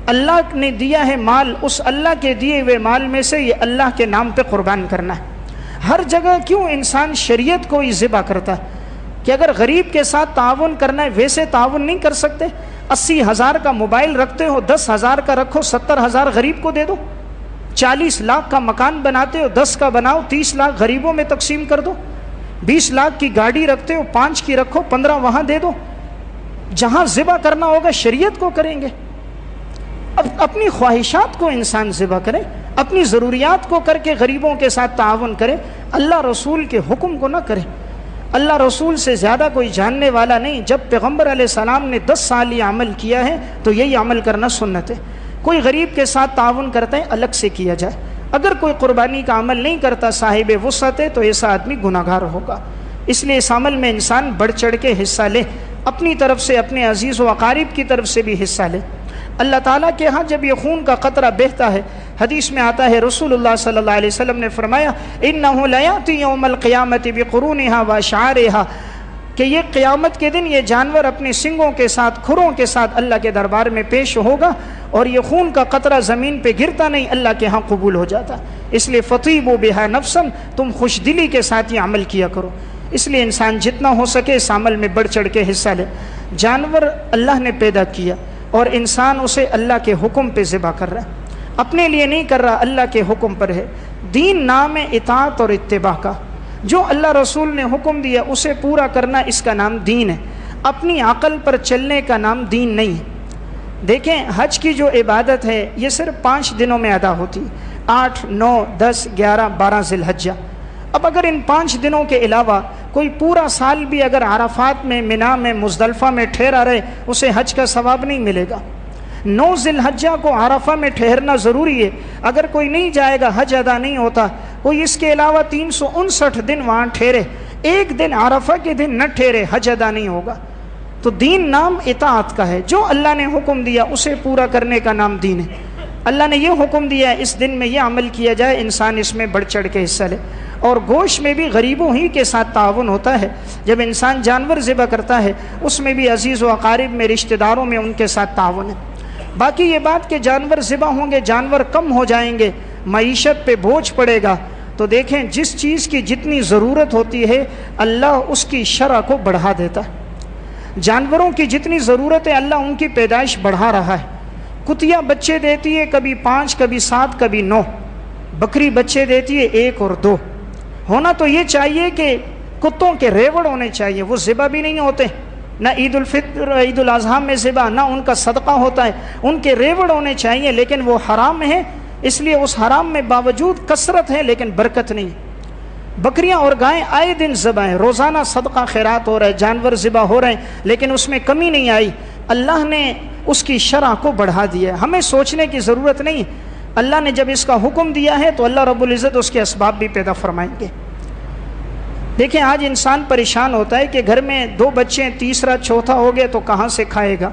اللہ نے دیا ہے مال، اس اللہ کے دیے ہوئے مال میں سے یہ اللہ کے نام پہ قربان کرنا ہے۔ ہر جگہ کیوں انسان شریعت کو ہی ذبح کرتا ہے کہ اگر غریب کے ساتھ تعاون کرنا ہے، ویسے تعاون نہیں کر سکتے؟ 80,000 کا موبائل رکھتے ہو، 10,000 کا رکھو، 70,000 غریب کو دے دو۔ 40 لاکھ کا مکان بناتے ہو، 10 کا بناؤ، 30 لاکھ غریبوں میں تقسیم کر دو۔ 20 لاکھ کی گاڑی رکھتے ہو، 5 کی رکھو، 15 وہاں دے دو۔ جہاں ذبح کرنا ہوگا شریعت کو کریں گے۔ اب اپنی خواہشات کو انسان ذبح کرے، اپنی ضروریات کو کر کے غریبوں کے ساتھ تعاون کرے، اللہ رسول کے حکم کو نہ کرے۔ اللہ رسول سے زیادہ کوئی جاننے والا نہیں۔ جب پیغمبر علیہ السلام نے 10 سال یہ عمل کیا ہے تو یہی عمل کرنا سنت ہے۔ کوئی غریب کے ساتھ تعاون کرتا ہے الگ سے کیا جائے، اگر کوئی قربانی کا عمل نہیں کرتا صاحب وسعت ہے تو ایسا آدمی گناہگار ہوگا۔ اس لیے اس عمل میں انسان بڑھ چڑھ کے حصہ لے، اپنی طرف سے، اپنے عزیز و اقارب کی طرف سے بھی حصہ لے۔ اللہ تعالیٰ کے ہاں جب یہ خون کا قطرہ بہتا ہے، حدیث میں آتا ہے رسول اللہ صلی اللہ علیہ وسلم نے فرمایا انہ لیاتی یوم القیامت بقرونہا واشعارہا، کہ یہ قیامت کے دن یہ جانور اپنے سنگوں کے ساتھ، کھروں کے ساتھ اللہ کے دربار میں پیش ہوگا، اور یہ خون کا قطرہ زمین پہ گرتا نہیں، اللہ کے ہاں قبول ہو جاتا۔ اس لیے فطیبوا بہا نفسا، تم خوش دلی کے ساتھ یہ عمل کیا کرو۔ اس لیے انسان جتنا ہو سکے اس عمل میں بڑھ چڑھ کے حصہ لے۔ جانور اللہ نے پیدا کیا اور انسان اسے اللہ کے حکم پہ ذبح کر رہا ہے، اپنے لیے نہیں کر رہا، اللہ کے حکم پر ہے۔ دین نام ہے اطاعت اور اتباع کا، جو اللہ رسول نے حکم دیا اسے پورا کرنا، اس کا نام دین ہے۔ اپنی عقل پر چلنے کا نام دین نہیں ہے۔ دیکھیں حج کی جو عبادت ہے یہ صرف 5 دنوں میں ادا ہوتی، 8، 9، 10، 11، 12 ذی الحجہ۔ اب اگر ان 5 دنوں کے علاوہ کوئی پورا سال بھی اگر عرفات میں، منی میں، مزدلفہ میں ٹھہرا رہے، اسے حج کا ثواب نہیں ملے گا۔ 9 ذی الحجہ کو عرفہ میں ٹھہرنا ضروری ہے، اگر کوئی نہیں جائے گا حج ادا نہیں ہوتا۔ کوئی اس کے علاوہ 359 دن وہاں ٹھہرے، ایک دن عرفہ کے دن نہ ٹھہرے، حج ادا نہیں ہوگا۔ تو دین نام اطاعت کا ہے، جو اللہ نے حکم دیا اسے پورا کرنے کا نام دین ہے۔ اللہ نے یہ حکم دیا ہے اس دن میں یہ عمل کیا جائے، انسان اس میں بڑھ چڑھ کے حصہ لے۔ اور گوشت میں بھی غریبوں ہی کے ساتھ تعاون ہوتا ہے، جب انسان جانور ذبح کرتا ہے اس میں بھی عزیز و اقارب میں، رشتہ داروں میں ان کے ساتھ تعاون ہے۔ باقی یہ بات کہ جانور ذبح ہوں گے، جانور کم ہو جائیں گے، معیشت پہ بوجھ پڑے گا، تو دیکھیں جس چیز کی جتنی ضرورت ہوتی ہے اللہ اس کی شرح کو بڑھا دیتا ہے۔ جانوروں کی جتنی ضرورت ہے اللہ ان کی پیدائش بڑھا رہا ہے۔ کتیا بچے دیتی ہے کبھی 5، کبھی 7، کبھی 9۔ بکری بچے دیتی ہے 1 اور 2۔ ہونا تو یہ چاہیے کہ کتوں کے ریوڑ ہونے چاہیے، وہ ذبح بھی نہیں ہوتے، نہ عید الفطر، عید الاضحیٰ میں ذبح، نہ ان کا صدقہ ہوتا ہے، ان کے ریوڑ ہونے چاہیے، لیکن وہ حرام ہے، اس لیے اس حرام میں باوجود کثرت ہے لیکن برکت نہیں۔ بکریاں اور گائیں آئے دن ذبح ہیں، روزانہ صدقہ خیرات ہو رہا ہے، جانور ذبح ہو رہے ہیں، لیکن اس میں کمی نہیں آئی۔ اللہ نے اس کی شرح کو بڑھا دیا ہے، ہمیں سوچنے کی ضرورت نہیں۔ اللہ نے جب اس کا حکم دیا ہے تو اللہ رب العزت اس کے اسباب بھی پیدا فرمائیں گے۔ دیکھیں آج انسان پریشان ہوتا ہے کہ گھر میں 2 بچے، تیسرا چوتھا ہو گئے تو کہاں سے کھائے گا،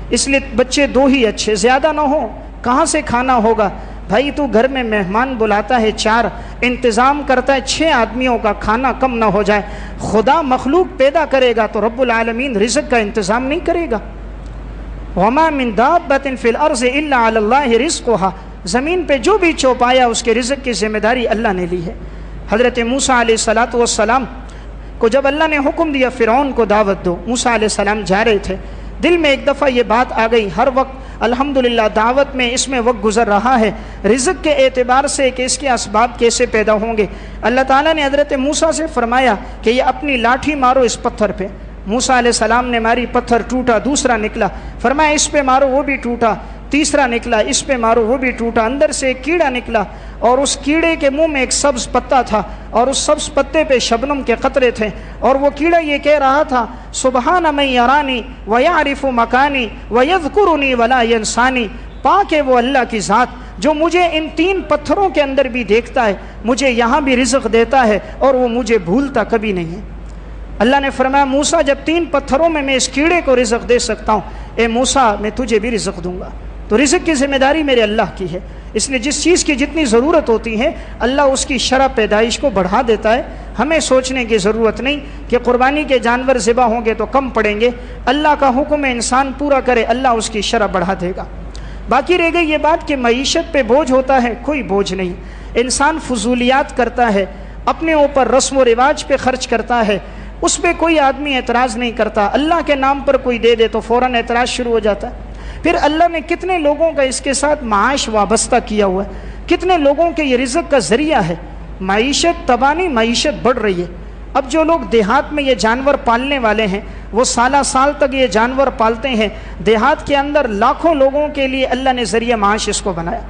اس لیے بچے 2 ہی اچھے، زیادہ نہ ہو، کہاں سے کھانا ہوگا۔ بھائی تو گھر میں مہمان بلاتا ہے 4، انتظام کرتا ہے 6 آدمیوں کا، کھانا کم نہ ہو جائے۔ خدا مخلوق پیدا کرے گا تو رب العالمین رزق کا انتظام نہیں کرے گا۔ وما من دابۃ فی الارض الا علی اللہ رزقها، زمین پہ جو بھی چوپایا اس کے رزق کی ذمہ داری اللہ نے لی ہے۔ حضرت موسیٰ علیہ السلام کو جب اللہ نے حکم دیا فرعون کو دعوت دو، موسیٰ علیہ السلام جا رہے تھے، دل میں ایک دفعہ یہ بات آ گئی، ہر وقت الحمدللہ دعوت میں اس میں وقت گزر رہا ہے، رزق کے اعتبار سے کہ اس کے اسباب کیسے پیدا ہوں گے۔ اللہ تعالیٰ نے حضرت موسیٰ سے فرمایا کہ یہ اپنی لاٹھی مارو اس پتھر پہ۔ موسیٰ علیہ السلام نے ماری، پتھر ٹوٹا، دوسرا نکلا، فرمایا اس پہ مارو، وہ بھی ٹوٹا، تیسرا نکلا، اس پہ مارو، وہ بھی ٹوٹا، اندر سے ایک کیڑا نکلا، اور اس کیڑے کے منہ میں ایک سبز پتا تھا، اور اس سبز پتے پہ شبنم کے قطرے تھے، اور وہ کیڑا یہ کہہ رہا تھا سبحان من یرانی ویعرف مکانی ویذکرنی ولا ینسانی، پاک ہے وہ اللہ کی ذات جو مجھے ان 3 پتھروں کے اندر بھی دیکھتا ہے، مجھے یہاں بھی رزق دیتا ہے، اور وہ مجھے بھولتا کبھی نہیں ہے۔ اللہ نے فرمایا موسیٰ جب 3 پتھروں میں اس کیڑے کو رزق دے سکتا ہوں، اے موسیٰ میں تجھے بھی رزق دوں گا۔ تو رزق کی ذمہ داری میرے اللہ کی ہے، اس لیے جس چیز کی جتنی ضرورت ہوتی ہے اللہ اس کی شرح پیدائش کو بڑھا دیتا ہے۔ ہمیں سوچنے کی ضرورت نہیں کہ قربانی کے جانور ذبح ہوں گے تو کم پڑیں گے، اللہ کا حکم ہے انسان پورا کرے، اللہ اس کی شرح بڑھا دے گا۔ باقی رہ گئی یہ بات کہ معیشت پہ بوجھ ہوتا ہے، کوئی بوجھ نہیں۔ انسان فضولیات کرتا ہے، اپنے اوپر رسم و رواج پہ خرچ کرتا ہے، اس پہ کوئی آدمی اعتراض نہیں کرتا، اللہ کے نام پر کوئی دے دے تو فوراً اعتراض شروع ہو جاتا ہے۔ پھر اللہ نے کتنے لوگوں کا اس کے ساتھ معاش وابستہ کیا ہوا ہے، کتنے لوگوں کے یہ رزق کا ذریعہ ہے۔ معیشت تباہ، معیشت بڑھ رہی ہے۔ اب جو لوگ دیہات میں یہ جانور پالنے والے ہیں وہ سالہ سال تک یہ جانور پالتے ہیں، دیہات کے اندر لاکھوں لوگوں کے لیے اللہ نے ذریعہ معاش اس کو بنایا۔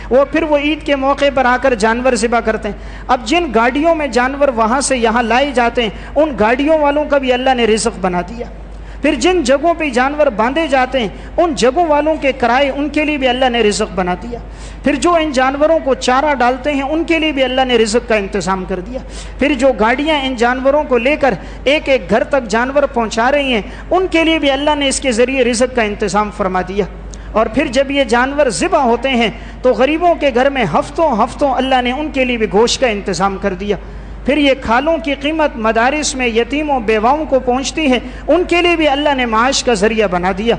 وہ پھر وہ عید کے موقع پر آ کر جانور ذبح کرتے ہیں۔ اب جن گاڑیوں میں جانور وہاں سے یہاں لائے جاتے ہیں ان گاڑیوں والوں کا بھی اللہ نے رزق بنا دیا۔ پھر جن جگہوں پہ جانور باندھے جاتے ہیں ان جگہوں والوں کے کرائے ان کے لیے بھی اللہ نے رزق بنا دیا. پھر جو ان جانوروں کو چارہ ڈالتے ہیں ان کے لیے بھی اللہ نے رزق کا انتظام کر دیا. پھر جو گاڑیاں ان جانوروں کو لے کر ایک ایک گھر تک جانور پہنچا رہی ہیں ان کے لیے بھی اللہ نے اس کے ذریعے رزق کا انتظام فرما دیا. اور پھر جب یہ جانور ذبح ہوتے ہیں تو غریبوں کے گھر میں ہفتوں ہفتوں اللہ نے ان کے لیے بھی گوشت کا انتظام کر دیا. پھر یہ کھالوں کی قیمت مدارس میں یتیموں بیواؤں کو پہنچتی ہے ان کے لیے بھی اللہ نے معاش کا ذریعہ بنا دیا.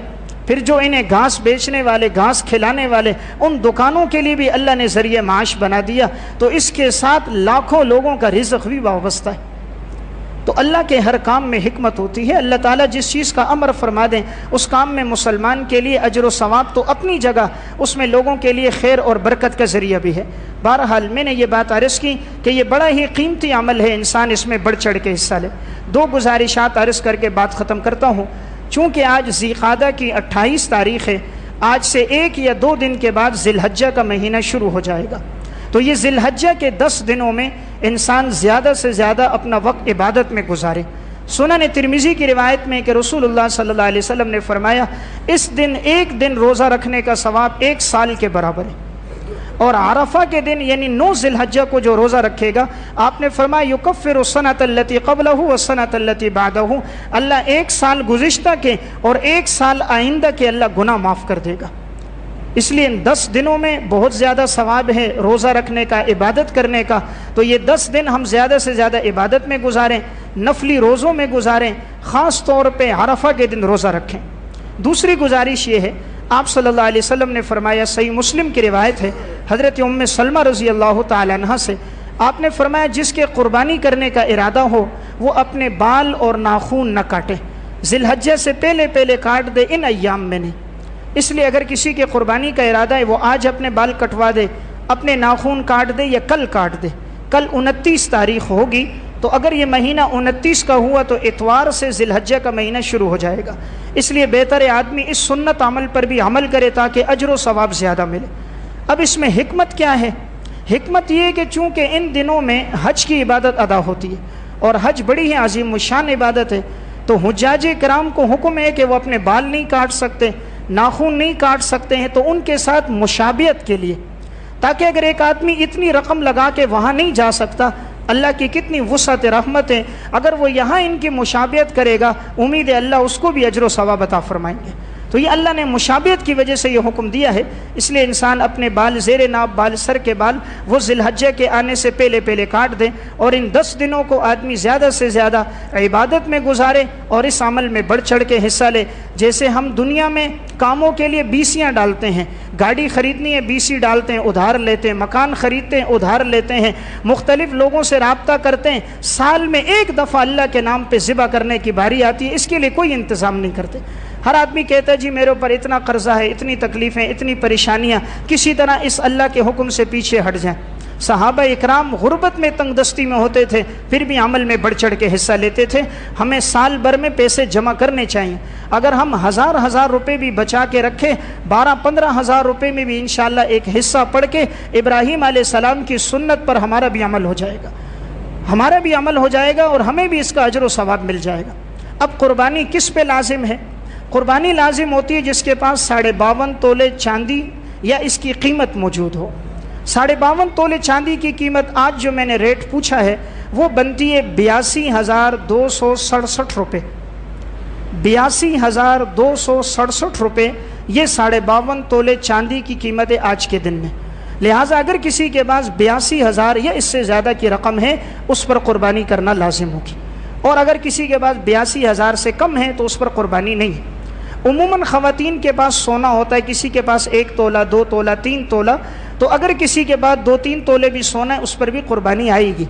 پھر جو انہیں گھاس بیچنے والے گھاس کھلانے والے ان دکانوں کے لیے بھی اللہ نے ذریعہ معاش بنا دیا. تو اس کے ساتھ لاکھوں لوگوں کا رزق بھی وابستہ ہے. تو اللہ کے ہر کام میں حکمت ہوتی ہے. اللہ تعالیٰ جس چیز کا امر فرما دیں اس کام میں مسلمان کے لیے اجر و ثواب تو اپنی جگہ اس میں لوگوں کے لیے خیر اور برکت کا ذریعہ بھی ہے. بہرحال میں نے یہ بات عرض کی کہ یہ بڑا ہی قیمتی عمل ہے, انسان اس میں بڑھ چڑھ کے حصہ لے. دو گزارشات عرض کر کے بات ختم کرتا ہوں. چونکہ آج ذی القعدہ کی 28 تاریخ ہے, آج سے 1 یا 2 دن کے بعد ذی الحجہ کا مہینہ شروع ہو جائے گا. تو یہ ذی الحجہ کے 10 دنوں میں انسان زیادہ سے زیادہ اپنا وقت عبادت میں گزارے. سنن ترمذی کی روایت میں کہ رسول اللہ صلی اللہ علیہ وسلم نے فرمایا اس دن 1 دن روزہ رکھنے کا ثواب 1 سال کے برابر ہے. اور عرفہ کے دن یعنی 9 ذی الحجہ کو جو روزہ رکھے گا, آپ نے فرمایا یکفر السنۃ التی قبلہ والسنۃ التی بعدہ, اللہ 1 سال گزشتہ کے اور 1 سال آئندہ کے اللہ گناہ معاف کر دے گا. اس لیے ان 10 دنوں میں بہت زیادہ ثواب ہے روزہ رکھنے کا, عبادت کرنے کا. تو یہ 10 دن ہم زیادہ سے زیادہ عبادت میں گزاریں, نفلی روزوں میں گزاریں, خاص طور پہ عرفہ کے دن روزہ رکھیں. دوسری گزارش یہ ہے, آپ صلی اللہ علیہ وسلم نے فرمایا, صحیح مسلم کی روایت ہے حضرت ام سلمہ رضی اللہ تعالی عنہ سے, آپ نے فرمایا جس کے قربانی کرنے کا ارادہ ہو وہ اپنے بال اور ناخون نہ کاٹے, ذی الحجہ سے پہلے کاٹ دے, ان ایام میں نہیں. اس لیے اگر کسی کے قربانی کا ارادہ ہے وہ آج اپنے بال کٹوا دے, اپنے ناخون کاٹ دے یا کل کاٹ دے. کل 29 تاریخ ہوگی تو اگر یہ مہینہ 29 کا ہوا تو اتوار سے ذی الحجہ کا مہینہ شروع ہو جائے گا. اس لیے بہتر ہے آدمی اس سنت عمل پر بھی عمل کرے تاکہ اجر و ثواب زیادہ ملے. اب اس میں حکمت کیا ہے؟ حکمت یہ ہے کہ چونکہ ان دنوں میں حج کی عبادت ادا ہوتی ہے اور حج بڑی ہی عظیم الشان عبادت ہے, تو حجاج کرام کو حکم ہے کہ وہ اپنے بال نہیں کاٹ سکتے, ناخون نہیں کاٹ سکتے ہیں. تو ان کے ساتھ مشابہت کے لیے, تاکہ اگر ایک آدمی اتنی رقم لگا کے وہاں نہیں جا سکتا, اللہ کی کتنی وسعت رحمت ہے, اگر وہ یہاں ان کی مشابہت کرے گا امید ہے اللہ اس کو بھی اجر و ثواب عطا فرمائیں گے. تو یہ اللہ نے مشابہت کی وجہ سے یہ حکم دیا ہے. اس لیے انسان اپنے بال زیر ناب بال, سر کے بال وہ ذی الحجہ کے آنے سے پہلے کاٹ دیں, اور ان 10 دنوں کو آدمی زیادہ سے زیادہ عبادت میں گزارے اور اس عمل میں بڑھ چڑھ کے حصہ لے. جیسے ہم دنیا میں کاموں کے لیے بیسیاں ڈالتے ہیں, گاڑی خریدنی ہے بیسی ڈالتے ہیں, ادھار لیتے ہیں, مکان خریدتے ہیں ادھار لیتے ہیں, مختلف لوگوں سے رابطہ کرتے ہیں, سال میں 1 دفعہ اللہ کے نام پہ ذبح کرنے کی باری آتی ہے, اس کے لیے کوئی انتظام نہیں کرتے. ہر آدمی کہتا ہے جی میرے اوپر اتنا قرضہ ہے, اتنی تکلیفیں, اتنی پریشانیاں, کسی طرح اس اللہ کے حکم سے پیچھے ہٹ جائیں. صحابہ اکرام غربت میں تنگ دستی میں ہوتے تھے پھر بھی عمل میں بڑھ چڑھ کے حصہ لیتے تھے. ہمیں سال بھر میں پیسے جمع کرنے چاہیے. اگر ہم ہزار روپے بھی بچا کے رکھیں, 12-15 ہزار روپے میں بھی انشاءاللہ ایک حصہ پڑھ کے ابراہیم علیہ السلام کی سنت پر ہمارا بھی عمل ہو جائے گا, اور ہمیں بھی اس کا اجر و ثواب مل جائے گا. اب قربانی کس پہ لازم ہے؟ قربانی لازم ہوتی ہے جس کے پاس 52.5 تولے چاندی یا اس کی قیمت موجود ہو. 52.5 تولے چاندی کی قیمت آج جو میں نے ریٹ پوچھا ہے وہ بنتی ہے 82,267 روپے. 82,267 روپے یہ 52.5 تولے چاندی کی قیمت ہے آج کے دن میں. لہٰذا اگر کسی کے پاس 82,000 یا اس سے زیادہ کی رقم ہے اس پر قربانی کرنا لازم ہوگی, اور اگر کسی کے پاس 82,000 سے کم ہے تو اس پر قربانی نہیں ہے. عموماً خواتین کے پاس سونا ہوتا ہے, کسی کے پاس 1 تولہ 2 تولہ 3 تولہ, تو اگر کسی کے پاس 2-3 تولے بھی سونا ہے اس پر بھی قربانی آئے گی.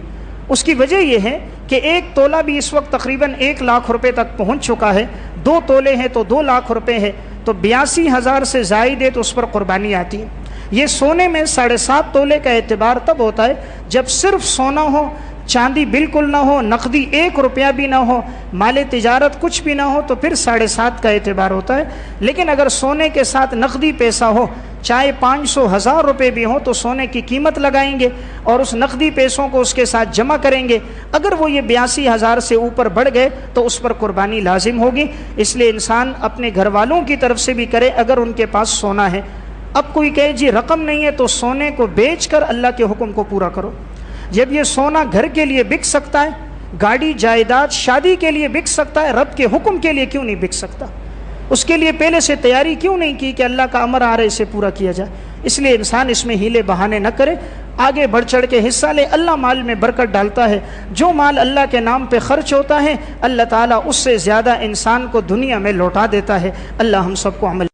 اس کی وجہ یہ ہے کہ 1 تولہ بھی اس وقت تقریباً 1 لاکھ روپے تک پہنچ چکا ہے, 2 تولے ہیں تو 2 لاکھ روپے ہے, تو 82,000 سے زائد ہے تو اس پر قربانی آتی ہے. یہ سونے میں 7.5 تولے کا اعتبار تب ہوتا ہے جب صرف سونا ہو, چاندی بالکل نہ ہو، نقدی 1 روپیہ بھی نہ ہو، مال تجارت کچھ بھی نہ ہو، تو پھر 7.5 کا اعتبار ہوتا ہے۔ لیکن اگر سونے کے ساتھ نقدی پیسہ ہو، چاہے 500 1000 روپے بھی ہوں، تو سونے کی قیمت لگائیں گے اور اس نقدی پیسوں کو اس کے ساتھ جمع کریں گے۔ اگر وہ یہ 82,000 سے اوپر بڑھ گئے تو اس پر قربانی لازم ہوگی۔ اس لیے انسان اپنے گھر والوں کی طرف سے بھی کرے اگر ان کے پاس سونا ہے۔ اب کوئی کہے جی رقم نہیں ہے، تو سونے کو بیچ کر اللہ کے حکم کو پورا کرو۔ جب یہ سونا گھر کے لیے بک سکتا ہے، گاڑی جائیداد شادی کے لیے بک سکتا ہے، رب کے حکم کے لیے کیوں نہیں بک سکتا؟ اس کے لیے پہلے سے تیاری کیوں نہیں کی کہ اللہ کا امر آ رہا ہے اسے پورا کیا جائے؟ اس لیے انسان اس میں ہیلے بہانے نہ کرے، آگے بڑھ چڑھ کے حصہ لے۔ اللہ مال میں برکت ڈالتا ہے۔ جو مال اللہ کے نام پہ خرچ ہوتا ہے، اللہ تعالیٰ اس سے زیادہ انسان کو دنیا میں لوٹا دیتا ہے۔ اللہ ہم سب کو عمل